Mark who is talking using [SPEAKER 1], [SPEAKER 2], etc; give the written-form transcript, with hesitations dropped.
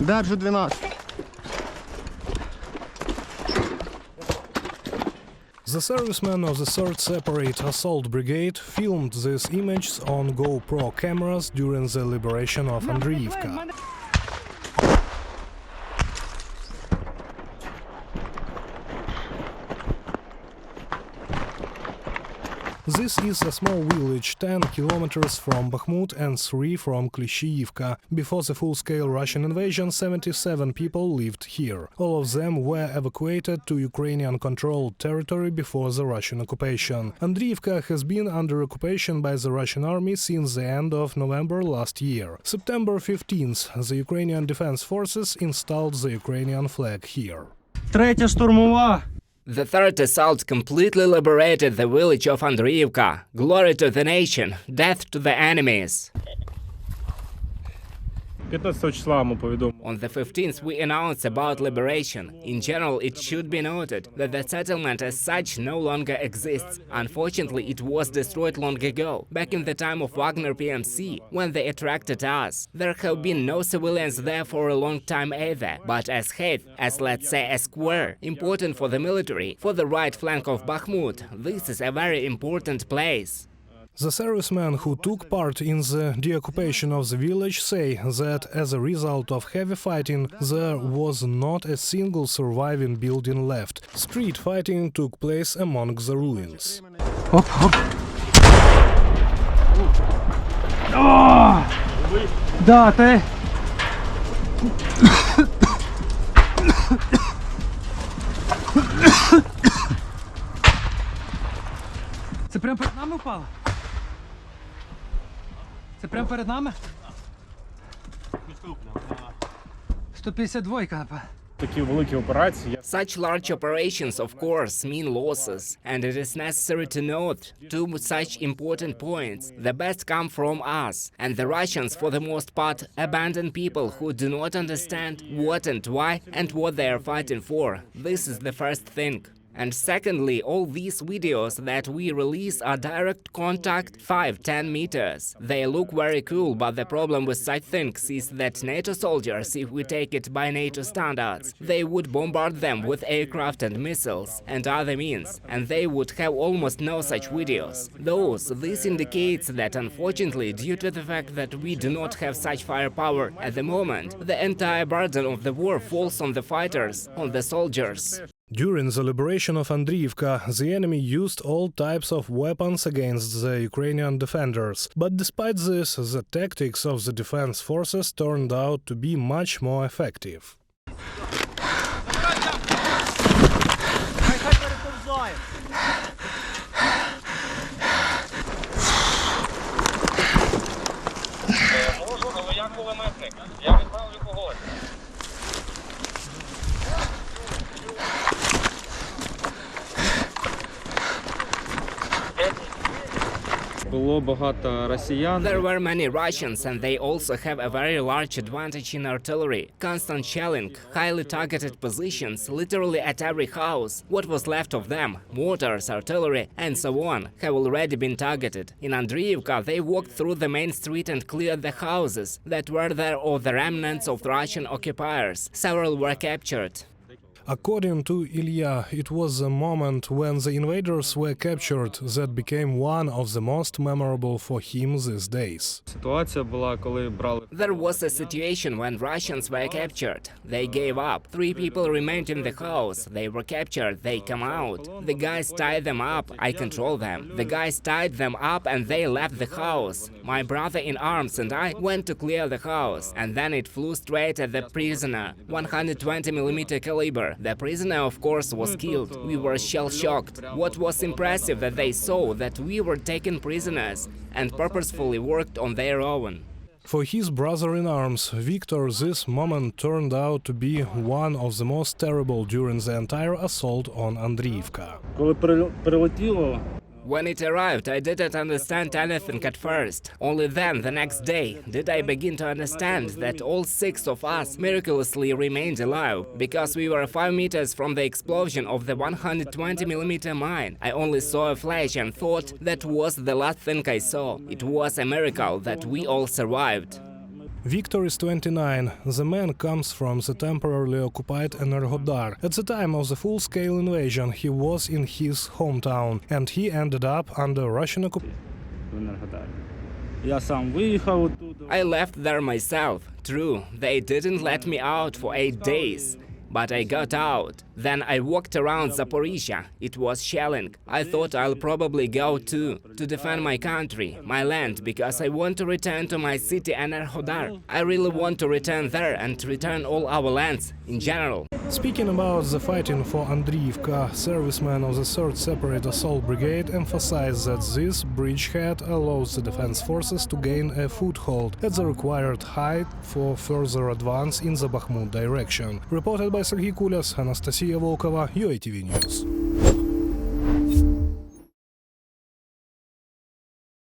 [SPEAKER 1] Держу 12.
[SPEAKER 2] The servicemen of the 3rd Separate Assault Brigade filmed these images on GoPro cameras during the liberation of Andriivka. This is a small village 10 kilometers from Bakhmut and 3 from Klishchiivka. Before the full-scale Russian invasion, 77 people lived here. All of them were evacuated to Ukrainian-controlled territory before the Russian occupation. Andriivka has been under occupation by the Russian army since the end of November last year. September 15th, the Ukrainian Defense Forces installed the Ukrainian flag here.
[SPEAKER 3] Третя штурмова!
[SPEAKER 4] The 3rd assault completely liberated the village of Andriivka. Glory to the nation, death to the enemies.
[SPEAKER 3] 15 числа ми повідомили.
[SPEAKER 4] On the 15th, we announced about liberation. In general, it should be noted that the settlement as such no longer exists. Unfortunately, it was destroyed long ago, back in the time of Wagner PMC, when they attracted us. There have been no civilians there for a long time either, but as head, as let's say a square, important for the military, for the right flank of Bakhmut, this is a very important place.
[SPEAKER 2] The servicemen who took part in the deoccupation of the village say that as a result of heavy fighting, there was not a single surviving building left. Street fighting took place among the ruins.
[SPEAKER 3] Оп, оп. О! Да, ти. Це прямо перед нами впало? Це прямо перед нами? 152, напевно.
[SPEAKER 5] Такі великі операції.
[SPEAKER 4] Such large operations, of course, mean losses, and it is necessary to note two such important points. The best come from us, and the Russians, for the most part, abandon people who do not understand what and why and what they are fighting for. This is the first thing. And secondly, all these videos that we release are direct contact 5-10 meters. They look very cool, but the problem with such things is that NATO soldiers, if we take it by NATO standards, they would bombard them with aircraft and missiles and other means, and they would have almost no such videos. This indicates that unfortunately, due to the fact that we do not have such firepower at the moment, the entire burden of the war falls on the fighters, on the soldiers.
[SPEAKER 2] During the liberation of Andriivka, the enemy used all types of weapons against the Ukrainian defenders. But despite this, the tactics of the defense forces turned out to be much more effective.
[SPEAKER 4] There were many Russians, and they also have a very large advantage in artillery. Constant shelling, highly targeted positions, literally at every house. What was left of them, mortars, artillery, and so on, have already been targeted. In Andriivka, they walked through the main street and cleared the houses that were there or the remnants of Russian occupiers. Several were captured.
[SPEAKER 2] According to Ilya, it was the moment when the invaders were captured that became one of the most memorable for him these days.
[SPEAKER 4] There was a situation when Russians were captured. They gave up. 3 people remained in the house. They were captured. They come out. The guys tied them up. I control them. The guys tied them up and they left the house. My brother in arms and I went to clear the house. And then it flew straight at the prisoner. 120mm caliber. The prisoner, of course, was killed. We were shell-shocked. What was impressive that they saw that we were taken prisoners and purposefully worked on their own.
[SPEAKER 2] For his brother-in-arms, Victor, this moment turned out to be one of the most terrible during the entire assault on Andriivka.
[SPEAKER 4] When it arrived, I didn't understand anything at first. Only then, the next day, did I begin to understand that all 6 of us miraculously remained alive, because we were 5 meters from the explosion of the 120mm mine. I only saw a flash and thought that was the last thing I saw. It was a miracle that we all survived.
[SPEAKER 2] Victor is 29. The man comes from the temporarily occupied Enerhodar. At the time of the full-scale invasion, he was in his hometown, and he ended up under Russian occupation.
[SPEAKER 5] в Енергодарі. Я сам виїхав оттуда.
[SPEAKER 4] I left there myself. True, they didn't let me out for 8 days. But I got out. Then I walked around Zaporizhia. It was shelling. I thought I'll probably go too, to defend my country, my land, because I want to return to my city Enerhodar. I really want to return there and return all our lands in general.
[SPEAKER 2] Speaking about the fighting for Andriivka, servicemen of the 3rd Separate Assault Brigade emphasized that this bridgehead allows the defense forces to gain a foothold at the required height for further advance in the Bakhmut direction. Reported by Serhiy Kulyas, Anastasia Volkova, UATV News.